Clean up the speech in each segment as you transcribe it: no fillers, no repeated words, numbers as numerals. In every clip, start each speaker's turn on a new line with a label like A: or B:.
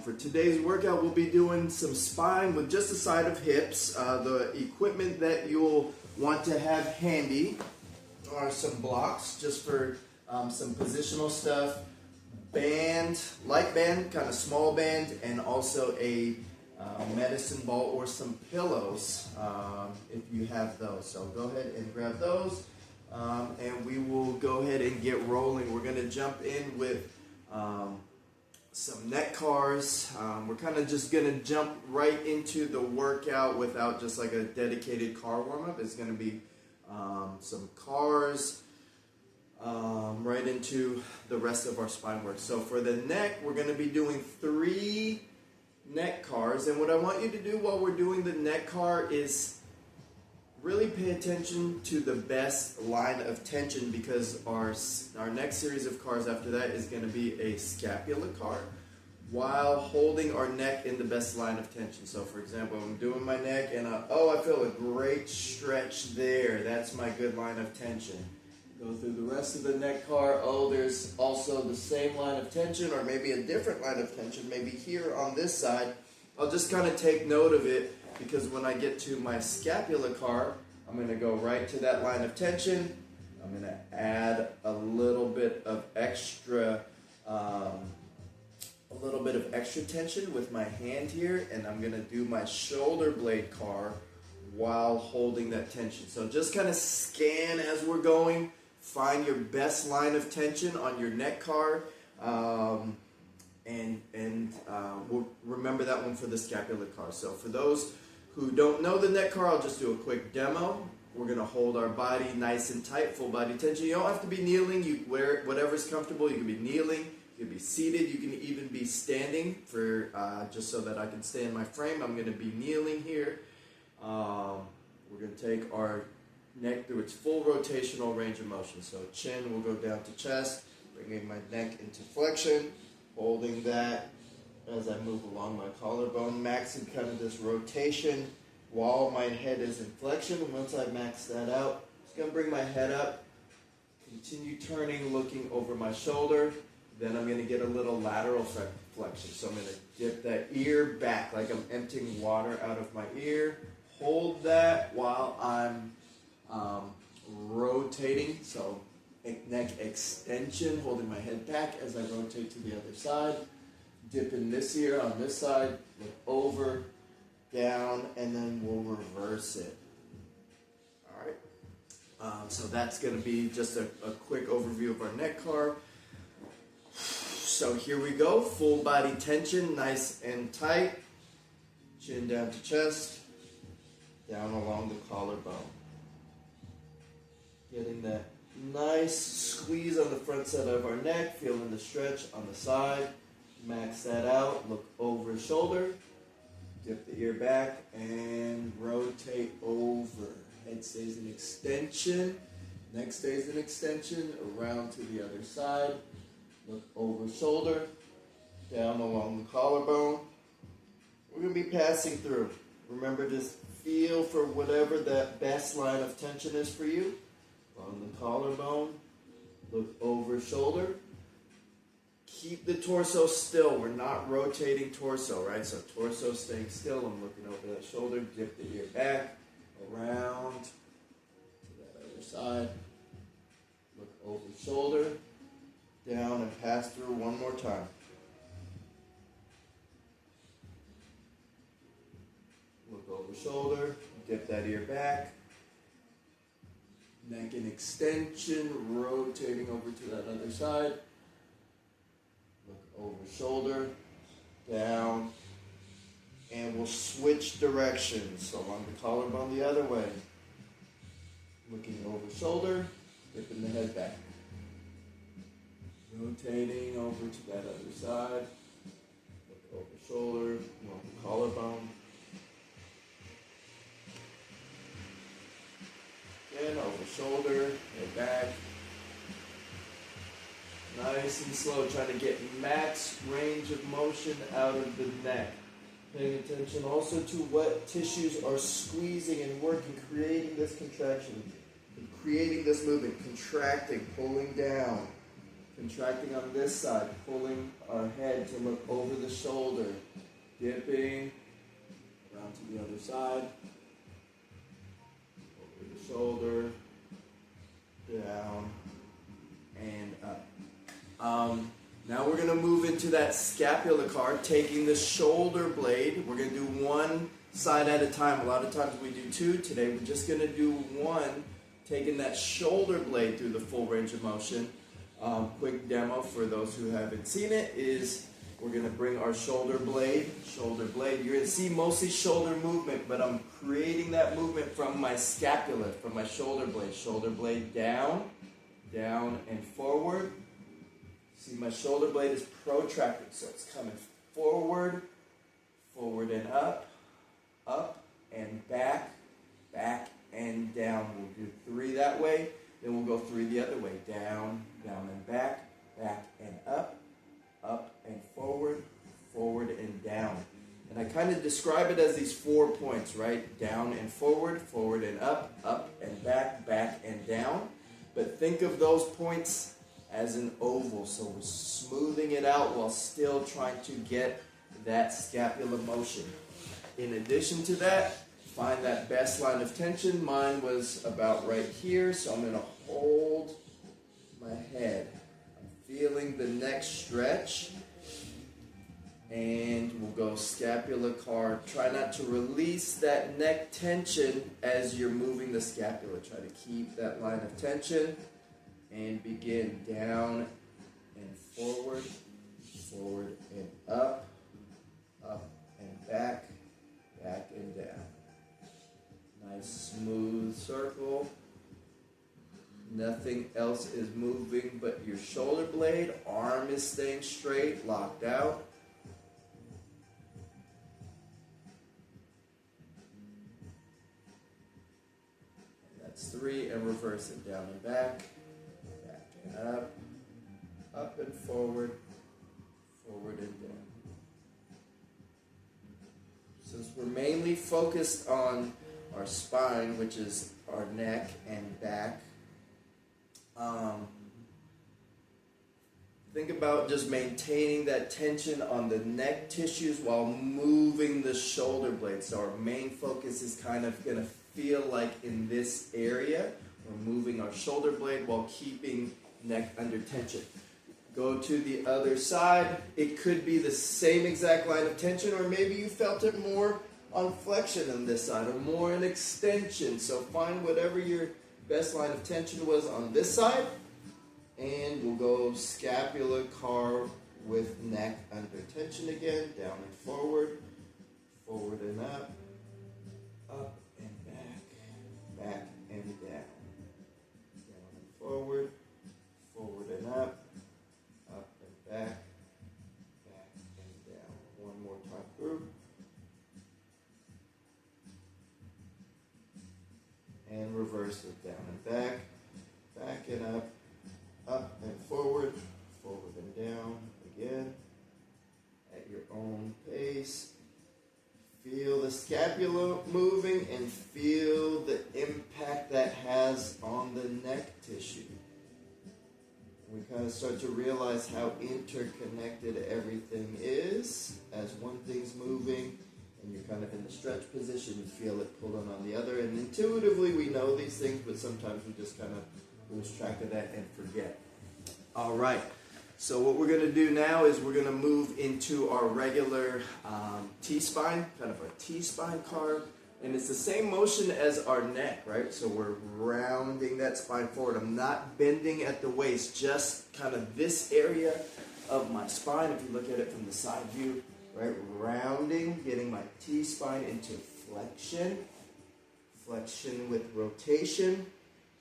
A: For today's workout, we'll be doing some spine with just a side of hips. The equipment that you'll want to have handy are some blocks just for some positional stuff, band, light band, kind of small band, and also a medicine ball or some pillows if you have those. So go ahead and grab those and we will go ahead and get rolling. We're going to jump in with some neck cars. We're kind of just going to jump right into the workout without just like a dedicated car warm-up. It's going to be some cars right into the rest of our spine work. So for the neck, we're going to be doing 3 neck cars. And what I want you to do while we're doing the neck car is really pay attention to the best line of tension, because our next series of cars after that is going to be a scapula car while holding our neck in the best line of tension. So for example, I'm doing my neck and I feel a great stretch there. That's my good line of tension. Go through the rest of the neck car. There's also the same line of tension, or maybe a different line of tension, maybe here on this side. I'll just kind of take note of it, because when I get to my scapula car, I'm going to go right to that line of tension. I'm going to add a little bit of extra tension with my hand here, and I'm going to do my shoulder blade car while holding that tension. So just kind of scan as we're going. Find your best line of tension on your neck car, and we'll remember that one for the scapula car. So for those who don't know the neck car, I'll just do a quick demo. We're going to hold our body nice and tight, full body tension. You don't have to be kneeling. You wear whatever's comfortable. You can be kneeling, you can be seated, you can even be standing for just so that I can stay in my frame. I'm going to be kneeling here. We're going to take our neck through its full rotational range of motion. So chin will go down to chest, bringing my neck into flexion, holding that as I move along my collarbone, maxing kind of this rotation while my head is in flexion. And once I max that out, I'm just going to bring my head up, continue turning, looking over my shoulder. Then I'm going to get a little lateral flexion. So I'm going to dip that ear back like I'm emptying water out of my ear. Hold that while I'm rotating. So neck extension, holding my head back as I rotate to the other side. Dip in this ear on this side, look over, down, and then we'll reverse it. All right. So that's going to be just a quick overview of our neck car. So here we go. Full body tension, nice and tight. Chin down to chest, down along the collarbone. Getting that nice squeeze on the front side of our neck, feeling the stretch on the side. Max that out, look over shoulder, dip the ear back, and rotate over. Head stays in extension, neck stays in extension, around to the other side. Look over shoulder, down along the collarbone. We're going to be passing through. Remember, just feel for whatever that best line of tension is for you. On the collarbone, look over shoulder. Keep the torso still. We're not rotating torso, right? So torso staying still. I'm looking over that shoulder. Dip the ear back, around to that other side. Look over shoulder, down, and pass through one more time. Look over shoulder, dip that ear back. Neck in extension, rotating over to that other side. Look over shoulder, down, and we'll switch directions. So along the collarbone the other way. Looking over shoulder, dipping the head back. Rotating over to that other side. Look over shoulder, along the collarbone. Again, over shoulder, head back. Nice and slow, trying to get max range of motion out of the neck. Paying attention also to what tissues are squeezing and working, creating this contraction, creating this movement, contracting, pulling down. Contracting on this side, pulling our head to look over the shoulder, dipping around to the other side, over the shoulder, down, and up. Now we're going to move into that scapular card, taking the shoulder blade. We're going to do one side at a time. A lot of times we do two. Today we're just going to do one, taking that shoulder blade through the full range of motion. Quick demo for those who haven't seen it is we're going to bring our shoulder blade. You're going to see mostly shoulder movement, but I'm creating that movement from my scapula, from my shoulder blade. Shoulder blade down, down and forward. See, my shoulder blade is protracted, so it's coming forward, forward and up and back, back and down. We'll do 3 that way, then we'll go 3 the other way. Down, down and back, back and up and forward, forward and down. And I kind of describe it as these 4 points, right? Down and forward, forward and up and back, back and down. But think of those points as an oval, so we're smoothing it out while still trying to get that scapular motion. In addition to that, find that best line of tension. Mine was about right here, so I'm going to hold my head. I'm feeling the neck stretch, and we'll go scapular card. Try not to release that neck tension as you're moving the scapula. Try to keep that line of tension. And begin down and forward, forward and up and back, back and down. Nice smooth circle. Nothing else is moving but your shoulder blade. Arm is staying straight, locked out. And that's 3, and reverse it down and back. Up and forward, forward and down. Since we're mainly focused on our spine, which is our neck and back, think about just maintaining that tension on the neck tissues while moving the shoulder blade. So our main focus is kind of going to feel like in this area. We're moving our shoulder blade while keeping neck under tension. Go to the other side. It could be the same exact line of tension, or maybe you felt it more on flexion on this side, or more in extension. So find whatever your best line of tension was on this side, and we'll go scapular carve with neck under tension again, down and forward, forward and up and back, back and down, down and forward, forward and up and back, back and down. One more time through. And reverse it, down and back, back and up and forward, forward and down again at your own pace. Feel the scapula moving and feel the impact that has on the neck tissue. We kind of start to realize how interconnected everything is. As one thing's moving and you're kind of in the stretch position, you feel it pulling on the other. And intuitively we know these things, but sometimes we just kind of lose track of that and forget. All right. So what we're going to do now is we're going to move into our regular T-spine, kind of our T-spine carve. And it's the same motion as our neck, right? So we're rounding that spine forward. I'm not bending at the waist, just kind of this area of my spine. If you look at it from the side view, right? Rounding, getting my T-spine into flexion. Flexion with rotation.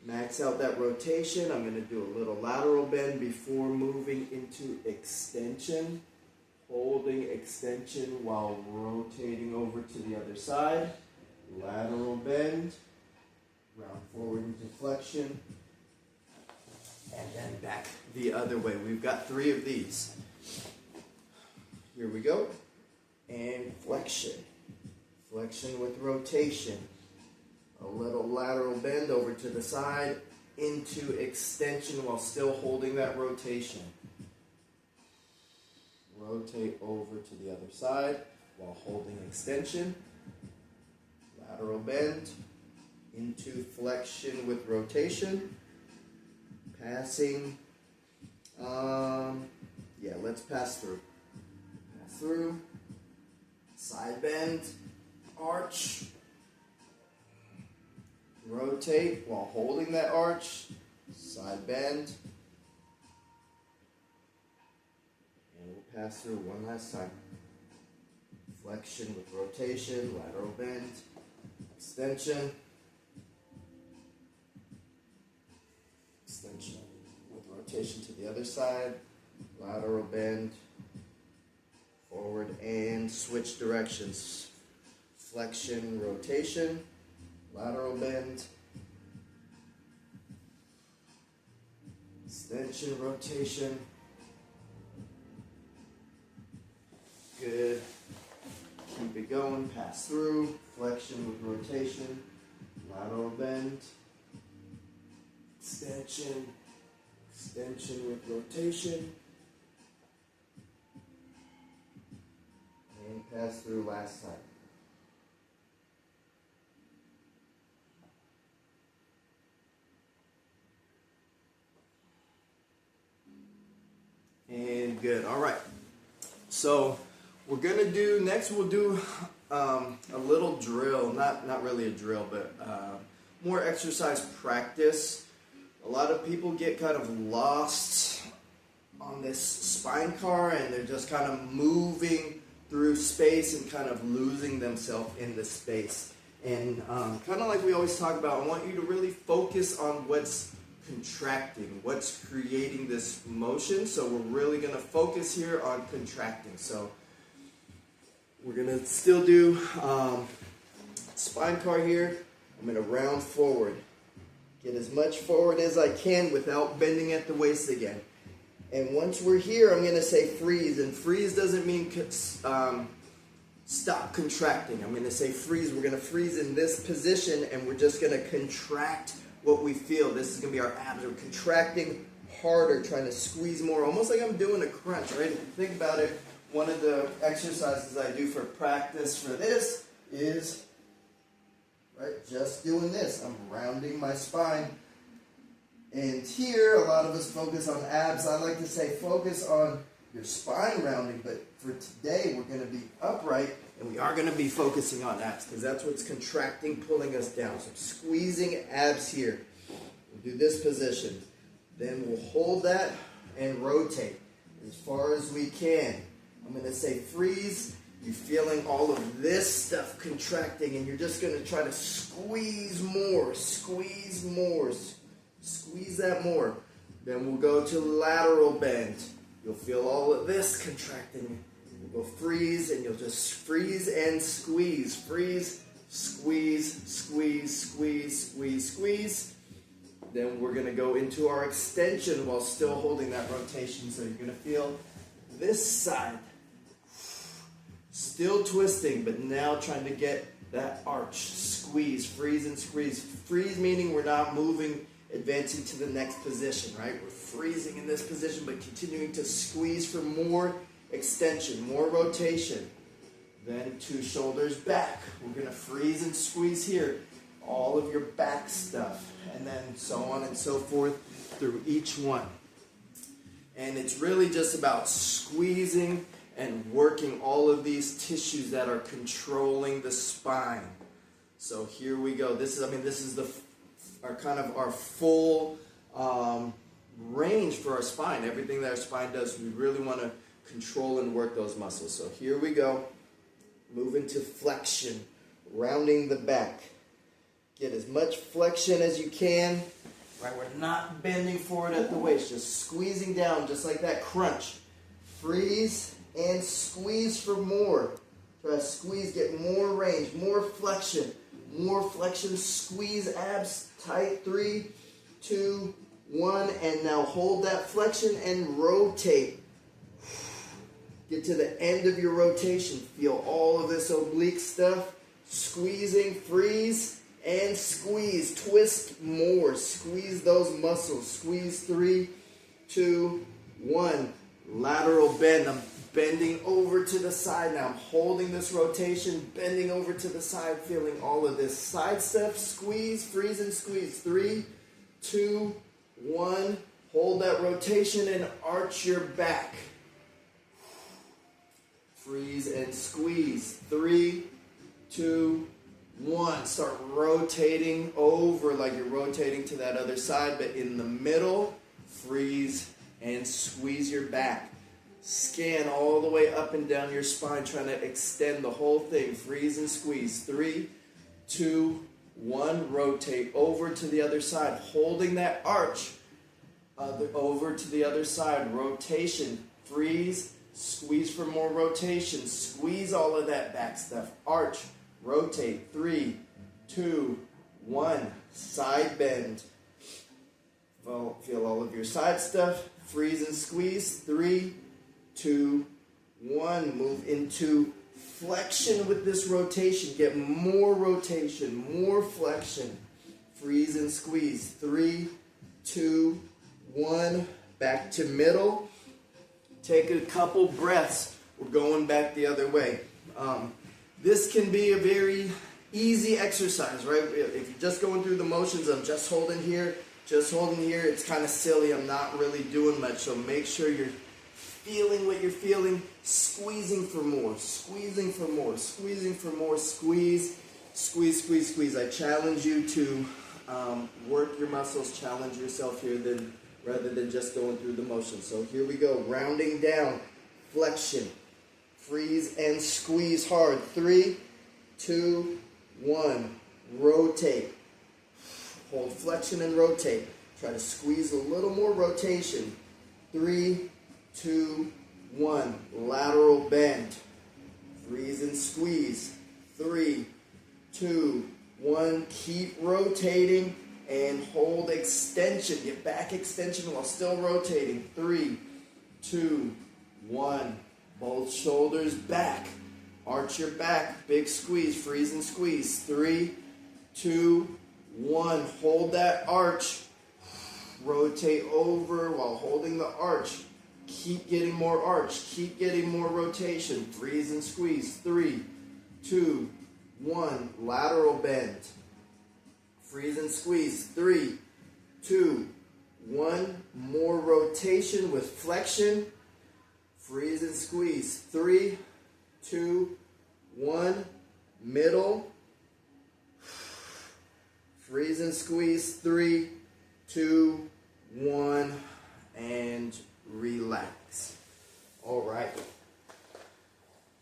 A: Max out that rotation. I'm going to do a little lateral bend before moving into extension. Holding extension while rotating over to the other side. Lateral bend, round forward into flexion, and then back the other way. We've got 3 of these. Here we go. And flexion. Flexion with rotation. A little lateral bend over to the side into extension while still holding that rotation. rotate over to the other side while holding extension, lateral bend, into flexion with rotation, passing, let's pass through. Pass through, side bend, arch, rotate while holding that arch, side bend, and we'll pass through one last time. Flexion with rotation, lateral bend, extension, extension with rotation to the other side, lateral bend, forward and switch directions. Flexion, rotation, lateral bend, extension, rotation. Good. Keep it going, pass through, flexion with rotation, lateral bend, extension, extension with rotation, and pass through last time. And good, all right. So we're gonna do, next we'll do a little drill, not really a drill, but more exercise practice. A lot of people get kind of lost on this spine car and they're just kind of moving through space and kind of losing themselves in the space. And kind of like we always talk about, I want you to really focus on what's contracting, what's creating this motion. So we're really going to focus here on contracting. So we're going to still do spine car here. I'm going to round forward. Get as much forward as I can without bending at the waist again. And once we're here, I'm going to say freeze. And freeze doesn't mean stop contracting. I'm going to say freeze. We're going to freeze in this position and we're just going to contract what we feel. This is going to be our abs. We're contracting harder, trying to squeeze more, almost like I'm doing a crunch, right? If you think about it, one of the exercises I do for practice for this is, right, just doing this. I'm rounding my spine. And here, a lot of us focus on abs. I like to say focus on your spine rounding, but for today, we're going to be upright, and we are going to be focusing on abs, because that's what's contracting, pulling us down. So I'm squeezing abs here. We'll do this position. Then we'll hold that and rotate as far as we can. I'm going to say freeze. You're feeling all of this stuff contracting, and you're just going to try to squeeze more, squeeze more, squeeze that more. Then we'll go to lateral bend. You'll feel all of this contracting. We'll go freeze, and you'll just freeze and squeeze. Freeze, squeeze, squeeze, squeeze, squeeze, squeeze. Then we're going to go into our extension while still holding that rotation. So you're going to feel this side still twisting, but now trying to get that arch. Squeeze, freeze, and squeeze. Freeze meaning we're not moving, advancing to the next position, right? We're freezing in this position, but continuing to squeeze for more extension, more rotation. Then 2 shoulders back. We're going to freeze and squeeze here. All of your back stuff. And then so on and so forth through each one. And it's really just about squeezing and working all of these tissues that are controlling the spine. So here we go. This is our full range for our spine. Everything that our spine does, we really want to control and work those muscles. So here we go. Move into flexion, rounding the back. Get as much flexion as you can. Right, we're not bending forward at the waist, just squeezing down, just like that crunch. Freeze and squeeze for more. Try to squeeze, get more range, more flexion, squeeze abs tight. 3, 2, 1, and now hold that flexion and rotate. Get to the end of your rotation. Feel all of this oblique stuff. Squeezing, freeze, and squeeze. Twist more. Squeeze those muscles. Squeeze. 3, 2, 1. Lateral bend. I'm bending over to the side now. I'm holding this rotation, bending over to the side, feeling all of this side step, squeeze, freeze and squeeze. 3, 2, 1. Hold that rotation and arch your back. Freeze and squeeze. 3, 2, 1. Start rotating over like you're rotating to that other side, but in the middle, freeze and squeeze your back. Scan all the way up and down your spine, trying to extend the whole thing. Freeze and squeeze. 3, 2, 1. Rotate over to the other side, holding that arch. Over to the other side. Rotation. Freeze. Squeeze for more rotation. Squeeze all of that back stuff. Arch. Rotate. 3, 2, 1. Side bend. Feel all of your side stuff. Freeze and squeeze. 3, 2, 1. Move into flexion with this rotation. Get more rotation, more flexion. Freeze and squeeze. 3, 2, 1. Back to middle. Take a couple breaths. We're going back the other way. This can be a very easy exercise, right? If you're just going through the motions of just holding here, it's kind of silly. I'm not really doing much. So make sure you're feeling what you're feeling, squeezing for more, squeezing for more, squeezing for more, squeeze, squeeze, squeeze, squeeze. I challenge you to work your muscles, challenge yourself here rather than just going through the motion. So here we go, rounding down, flexion, freeze and squeeze hard. 3, 2, 1, rotate. Hold flexion and rotate. Try to squeeze a little more rotation. 3, 2, 1, lateral bend. Freeze and squeeze. 3, 2, 1, keep rotating and hold extension. Get back extension while still rotating. 3, 2, 1, both shoulders back. Arch your back, big squeeze, freeze and squeeze. 3, 2, 1, hold that arch. Rotate over while holding the arch. Keep getting more arch, keep getting more rotation. Freeze and squeeze. 3, 2, 1, lateral bend. Freeze and squeeze. 3, 2, 1, more rotation with flexion. Freeze and squeeze. 3, 2, 1, middle. Freeze and squeeze. 3, 2, 1, and relax. All right.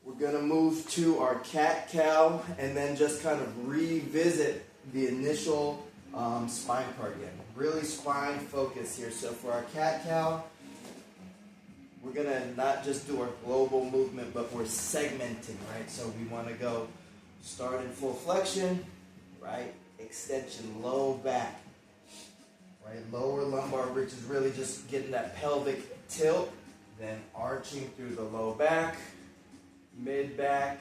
A: We're going to move to our cat-cow and then just kind of revisit the initial spine part again. Really spine focus here. So for our cat-cow, we're going to not just do our global movement, but we're segmenting, right? So we want to go start in full flexion, right? Extension, low back, right? Lower lumbar bridge is really just getting that pelvic tilt, then arching through the low back, mid back,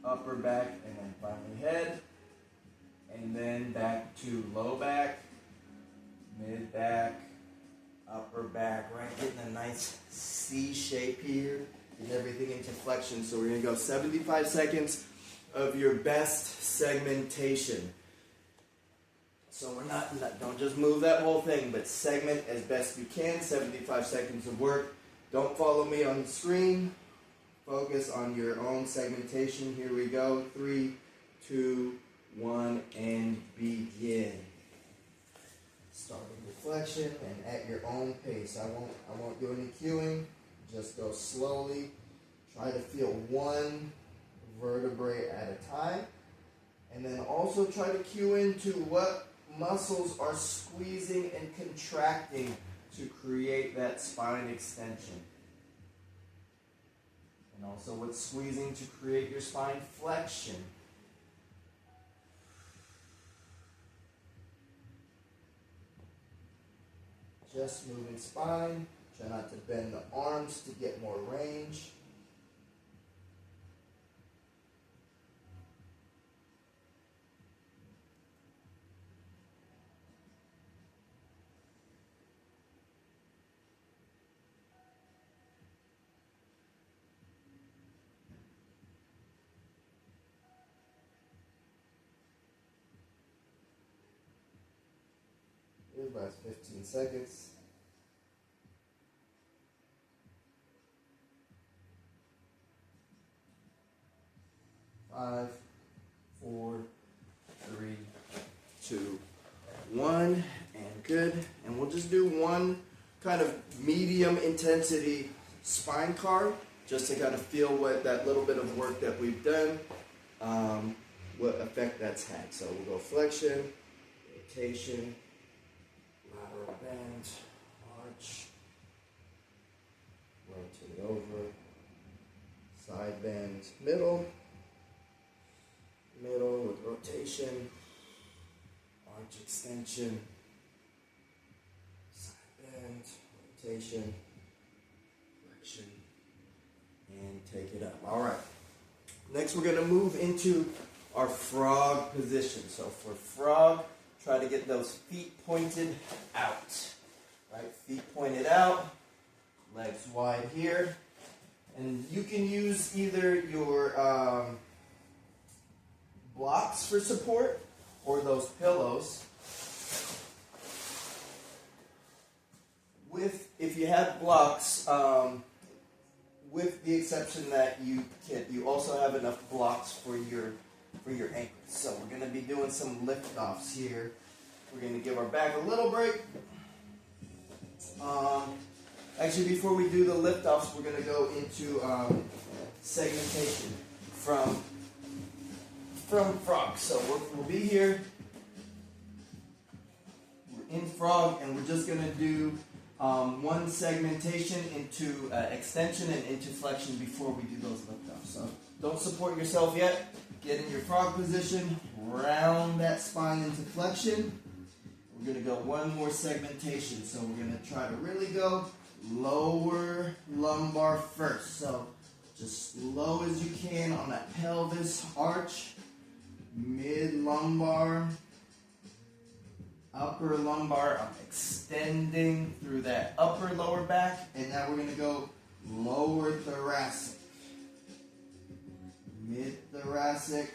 A: upper back, and then finally head, and then back to low back, mid back, upper back, right? Getting a nice C shape here, getting everything into flexion. So we're going to go 75 seconds of your best segmentation. So we're don't just move that whole thing, but segment as best you can. 75 seconds of work. Don't follow me on the screen. Focus on your own segmentation. Here we go. 3, 2, 1, and begin. Start with flexion and at your own pace. I won't do any cueing. Just go slowly. Try to feel one vertebrae at a time. And then also try to cue into what muscles are squeezing and contracting to create that spine extension. And also what's squeezing to create your spine flexion. Just moving spine. Try not to bend the arms to get more range. last 15 seconds. 5, 4, 3, 2, 1, and good. And we'll just do one kind of medium intensity spine carve, just to kind of feel what that little bit of work that we've done, what effect that's had. So we'll go flexion, rotation, lateral bend, arch, rotate over, side bend, middle with rotation, arch extension, side bend, rotation, flexion, and take it up. All right. Next, we're going to move into our frog position. So for frog, try to get those feet pointed out. Right? Feet pointed out, legs wide here. And you can use either your blocks for support or those pillows. If you have blocks, with the exception that you also have enough blocks for your ankles. So we're going to be doing some lift offs here. We're going to give our back a little break. Actually, before we do the lift offs, we're going to go into segmentation from frog. So we'll be here. We're in frog, and we're just going to do one segmentation into extension and into flexion before we do those lift offs. So don't support yourself yet. Get in your frog position. Round that spine into flexion. We're going to go one more segmentation. So we're going to try to really go lower lumbar first. So just low as you can on that pelvis arch. Mid lumbar, upper lumbar. I'm extending through that upper lower back, and now we're going to go lower thoracic, mid thoracic,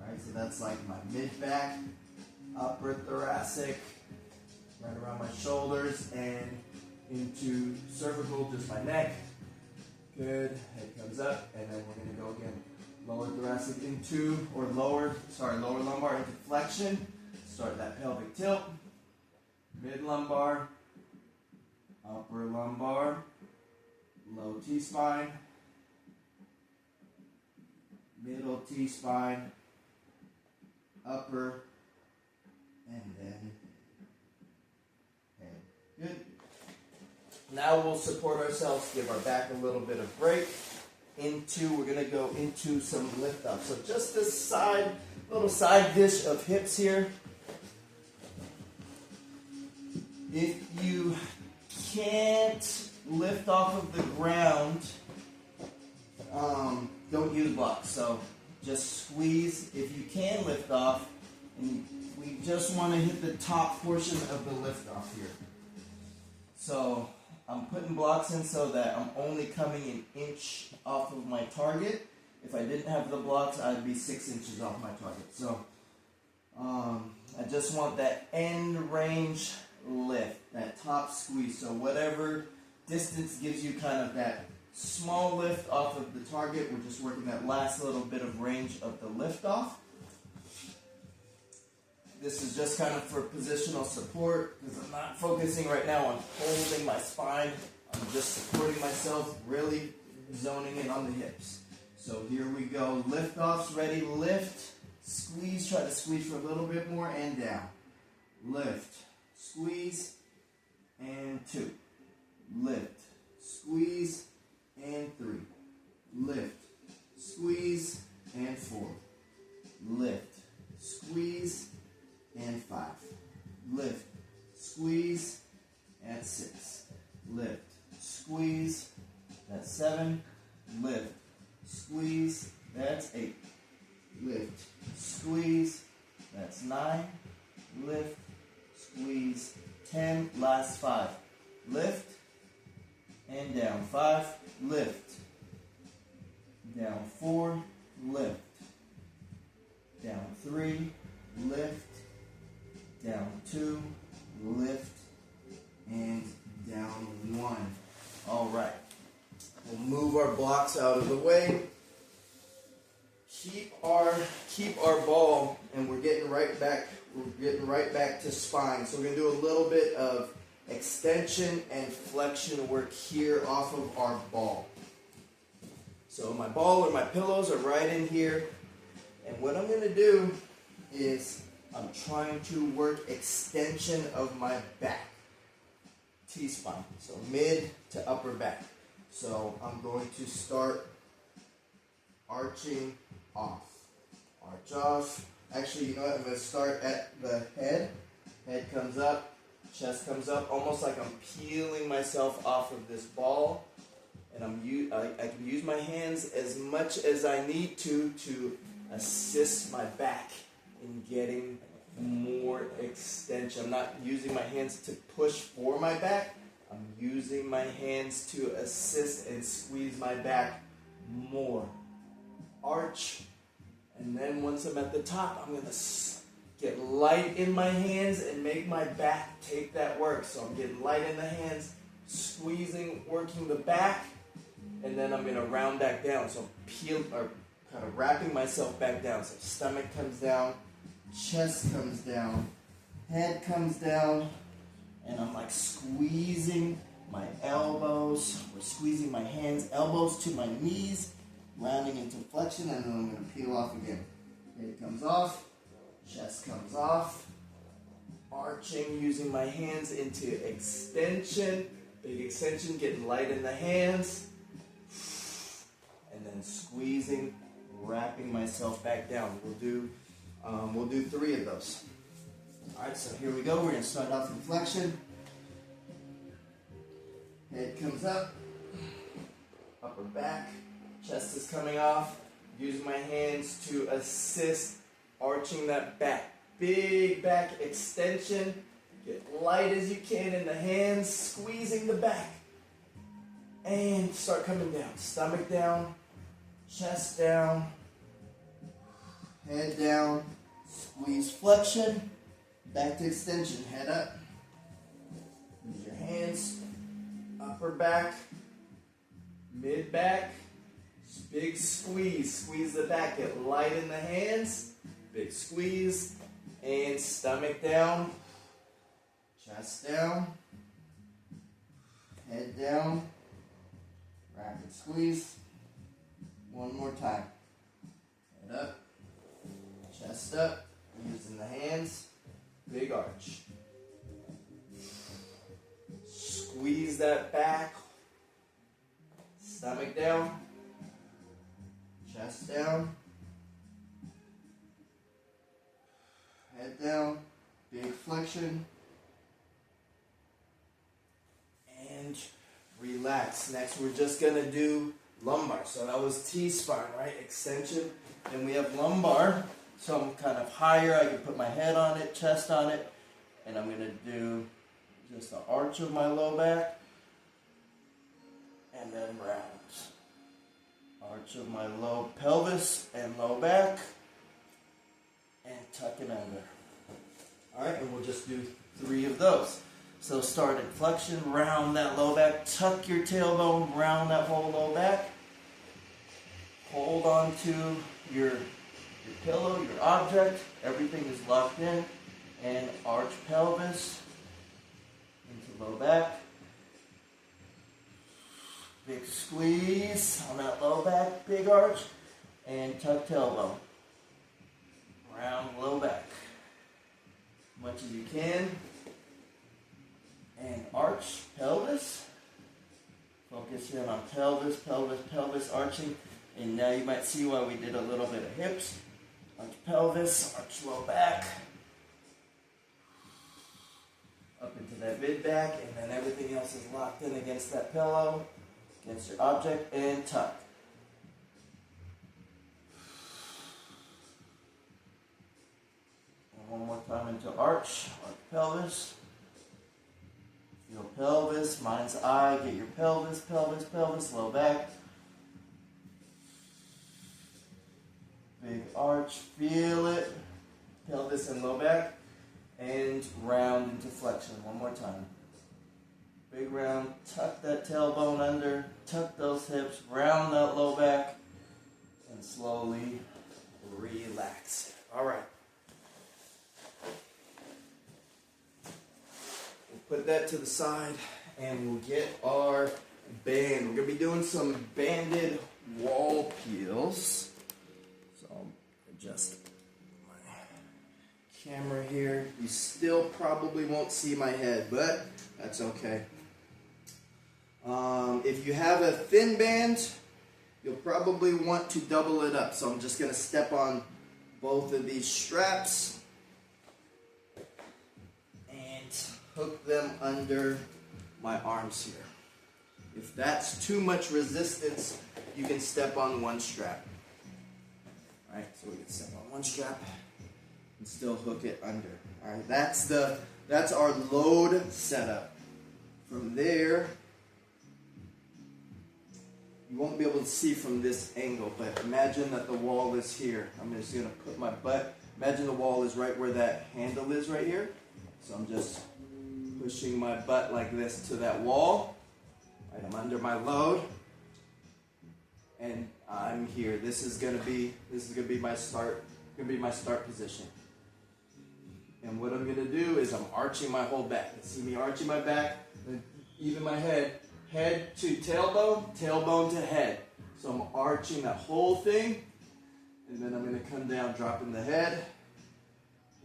A: right? So that's like my mid back, upper thoracic, right around my shoulders, and into cervical, just my neck. Good. Head comes up, and then we're going to go again. Lower thoracic into, or lower lumbar into flexion. Start that pelvic tilt. Mid lumbar, upper lumbar, low T-spine, middle T-spine, upper, and then head. Good. Now we'll support ourselves, give our back a little bit of break. We're going to go into some lift up. So just this little side dish of hips here. If you can't lift off of the ground, don't use blocks. So just squeeze. If you can lift off, and we just want to hit the top portion of the lift off here. So I'm putting blocks in so that I'm only coming an inch off of my target. If I didn't have the blocks, I'd be 6 inches off my target. So I just want that end range lift, that top squeeze. So whatever distance gives you kind of that small lift off of the target, we're just working that last little bit of range of the lift off. This is just kind of for positional support, because I'm not focusing right now on holding my spine. I'm just supporting myself, really zoning in on the hips. So here we go. Lift offs, ready, lift, squeeze, try to squeeze for a little bit more, and down. Lift, squeeze, and 2. Lift, squeeze, and 3. Lift, squeeze, and 4. Lift, squeeze, and 5. Lift, squeeze, and 6. Lift, squeeze, that's 7. Lift, squeeze, that's 8. Lift, squeeze, that's 9. Lift, squeeze, 10. Last 5. Lift, and down. 5. Lift, down. 4. Lift, down. 3. Lift, down. 2. lift, and down 1. All right. We'll move our blocks out of the way. Keep our ball, and we're getting right back. We're getting right back to spine. So we're going to do a little bit of extension and flexion work here off of our ball. So my ball or my pillows are right in here. And what I'm going to do is I'm trying to work extension of my back. T-spine. So mid to upper back. So I'm going to start arching off. Arch off. Actually, you know what? I'm going to start at the head. Head comes up. Chest comes up. Almost like I'm peeling myself off of this ball. And I can use my hands as much as I need to assist my back in getting more extension. I'm not using my hands to push for my back. I'm using my hands to assist and squeeze my back more. Arch. And then once I'm at the top, I'm going to get light in my hands and make my back take that work. So I'm getting light in the hands, squeezing, working the back, and then I'm going to round back down. So kind of wrapping myself back down. So stomach comes down, chest comes down, head comes down, and I'm like squeezing my elbows, or squeezing my hands, elbows to my knees, rounding into flexion, and then I'm going to peel off again. Head comes off, chest comes off, arching, using my hands into extension, big extension, getting light in the hands, and then squeezing, wrapping myself back down. We'll do 3 of those. All right, so here we go. We're going to start off in flexion. Head comes up, upper back, chest is coming off. Using my hands to assist arching that back. Big back extension. Get light as you can in the hands, squeezing the back. And start coming down. Stomach down, chest down, head down, squeeze flexion, back to extension, head up. Use your hands, upper back, mid back, big squeeze, squeeze the back, get light in the hands, big squeeze, and stomach down, chest down, head down, rapid squeeze. One more time. Head up, chest up, using the hands, big arch. Squeeze that back, stomach down, chest down, head down, big flexion, and relax. Next, we're just going to do lumbar. So that was T-spine, right? Extension. Then we have lumbar. So I'm kind of higher. I can put my head on it, chest on it, and I'm going to do just the arch of my low back, and then round. Arch of my low pelvis and low back, and tuck it under. All right, and we'll just do 3 of those. So start in flexion, round that low back, tuck your tailbone, round that whole low back. Hold on to your pillow, your object. Everything is locked in. And arch pelvis into low back. Big squeeze on that low back, big arch. And tuck tailbone. Round low back. As much as you can. And arch pelvis. Focus in on pelvis, pelvis, pelvis, arching. And now you might see why we did a little bit of hips. Arch pelvis, arch low back. Up into that mid back, and then everything else is locked in against that pillow, against your object, and tuck. And one more time into arch pelvis. Feel pelvis, mind's eye, get your pelvis, pelvis, pelvis, low back. Big arch, feel it. Pelvis and low back. and round into flexion. One more time. Big round, tuck that tailbone under, tuck those hips, round that low back, and slowly relax. All right. We'll put that to the side and we'll get our band. We're going to be doing some banded wall peels. So I'll adjust my camera here. You still probably won't see my head, but that's okay. If you have a thin band, you'll probably want to double it up. So I'm just going to step on both of these straps and hook them under my arms here. If that's too much resistance, you can step on one strap. All right, so we can step on one strap and still hook it under. All right, that's our load setup. From there, you won't be able to see from this angle, but imagine that the wall is here. I'm just going to put my butt, imagine the wall is right where that handle is right here. So I'm just pushing my butt like this to that wall. Right, I'm under my load. And I'm here. This is going to be my start position. And what I'm going to do is I'm arching my whole back. You see me arching my back, even my head. Head to tailbone, tailbone to head. So I'm arching that whole thing, and then I'm going to come down, dropping the head,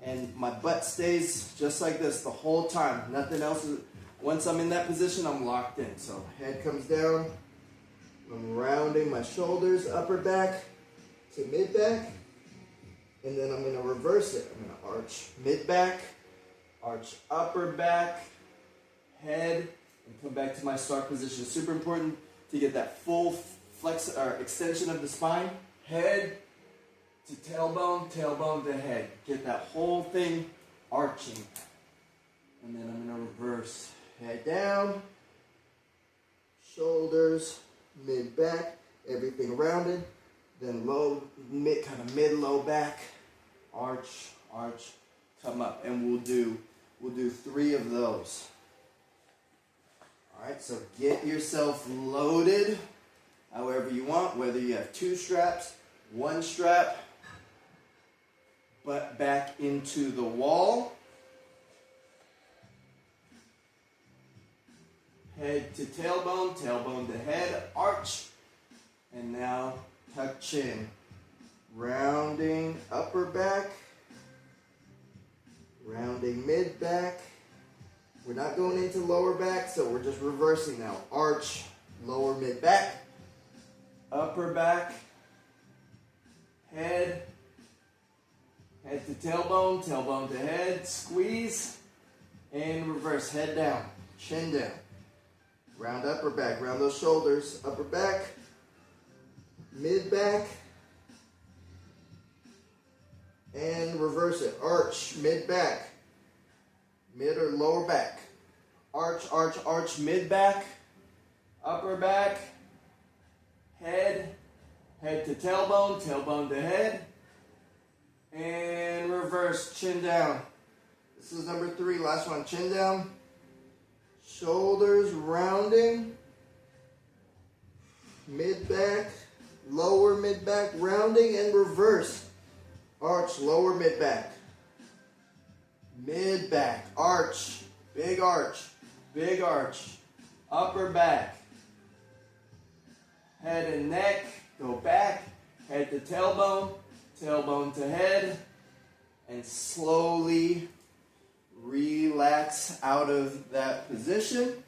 A: and my butt stays just like this the whole time. Nothing else. Once I'm in that position, I'm locked in. So head comes down. I'm rounding my shoulders, upper back to mid back, and then I'm going to reverse it. I'm going to arch mid back, arch upper back, head, and come back to my start position. It's super important to get that full flex or extension of the spine. Head to tailbone, tailbone to head. Get that whole thing arching. And then I'm going to reverse. Head down, shoulders, mid back, everything rounded. Then low, mid, kind of mid low back, arch, arch, come up. And we'll do 3 of those. Alright, so get yourself loaded however you want, whether you have 2 straps, 1 strap, butt back into the wall, head to tailbone, tailbone to head, arch, and now tuck chin, rounding upper back, rounding mid back. We're not going into lower back, so we're just reversing now. Arch, lower mid back, upper back, head, head to tailbone, tailbone to head, squeeze, and reverse, head down, chin down. Round upper back, round those shoulders, upper back, mid back, and reverse it. Arch, mid back. Mid or lower back. Arch, arch, arch, mid back, upper back, head, head to tailbone, tailbone to head, and reverse, chin down. This is number 3, last one, chin down, shoulders rounding, mid back, lower mid back, rounding and reverse, arch, lower mid back. Mid back, arch, big arch, upper back, head and neck, go back, head to tailbone, tailbone to head, and slowly relax out of that position.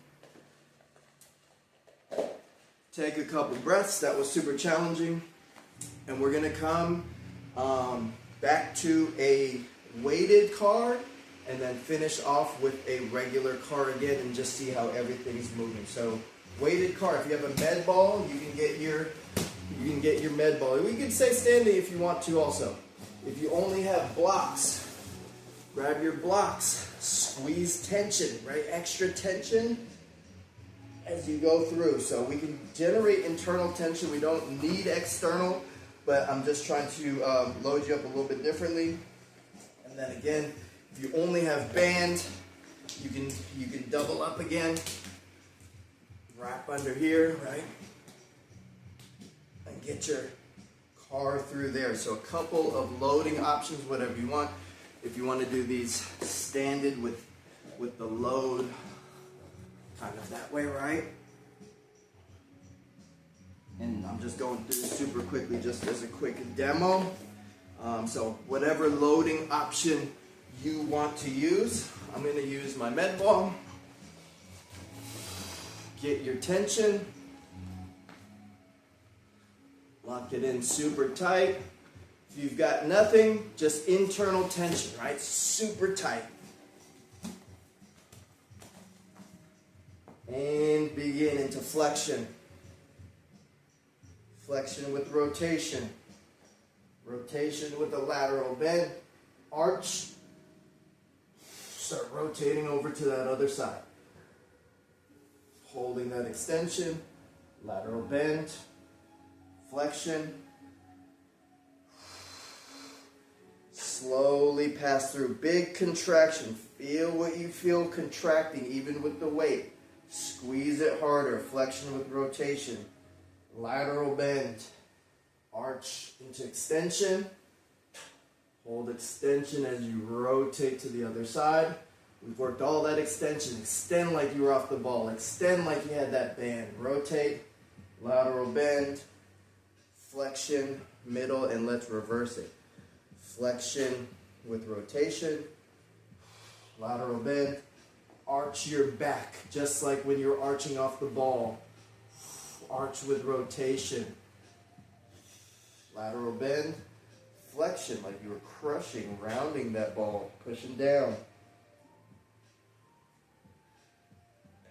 A: Take a couple breaths. That was super challenging. And we're going to come back to a weighted car and then finish off with a regular car again and just see how everything's moving. So weighted car, if you have a med ball, you can get your med ball. We can say standing if you want to also. If you only have blocks, grab your blocks, squeeze tension, right? Extra tension as you go through. So we can generate internal tension. We don't need external, but I'm just trying to load you up a little bit differently. And then again, If you only have band, you can double up again, wrap under here, right? And get your car through there. So a couple of loading options, whatever you want. If you want to do these standard with the load kind of that way, right? And I'm just going through this super quickly just as a quick demo. So whatever loading option you want to use, I'm going to use my med ball. Get your tension. Lock it in super tight. If you've got nothing, just internal tension, right? Super tight. And begin into flexion. Flexion with rotation. Rotation with the lateral bend. Arch. Start rotating over to that other side. Holding that extension. Lateral bend. Flexion. Slowly pass through. Big contraction. Feel what you feel contracting even with the weight. Squeeze it harder. Flexion with rotation. Lateral bend. Arch into extension. Hold extension as you rotate to the other side. We've worked all that extension. Extend like you were off the ball. Extend like you had that band. Rotate. Lateral bend. Flexion. Middle. And let's reverse it. Flexion with rotation. Lateral bend. Arch your back, just like when you're arching off the ball. Arch with rotation. Lateral bend. Flexion, like you were crushing, rounding that ball, pushing down.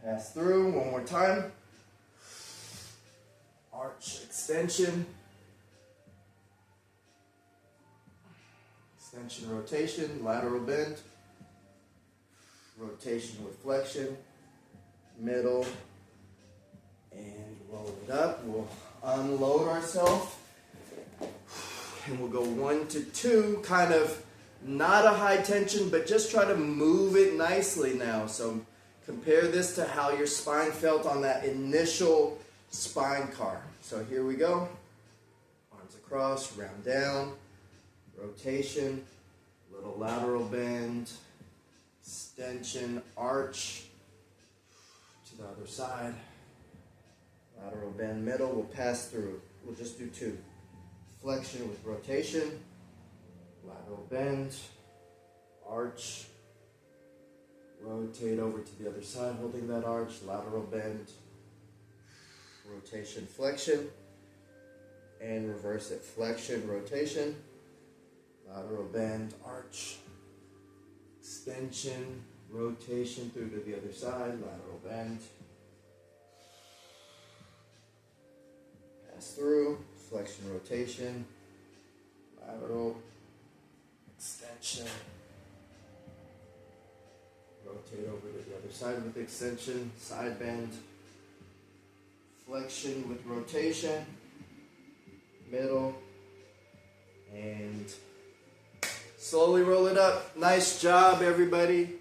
A: Pass through, one more time. Arch, extension. Extension, rotation, lateral bend. Rotation with flexion, middle, and roll it up. We'll unload ourselves, and we'll go 1 to 2, kind of not a high tension, but just try to move it nicely now. So compare this to how your spine felt on that initial spine car. So here we go. Arms across, round down, rotation, little lateral bend, extension, arch to the other side. Lateral bend, middle. We'll pass through. We'll just do 2. Flexion with rotation. Lateral bend. Arch. Rotate over to the other side, holding that arch. Lateral bend. Rotation, flexion. And reverse it. Flexion, rotation. Lateral bend, arch. Extension, rotation through to the other side, lateral bend. Pass through, flexion, rotation, lateral, extension. Rotate over to the other side with extension, side bend. Flexion with rotation, middle, and slowly roll it up. Nice job, everybody.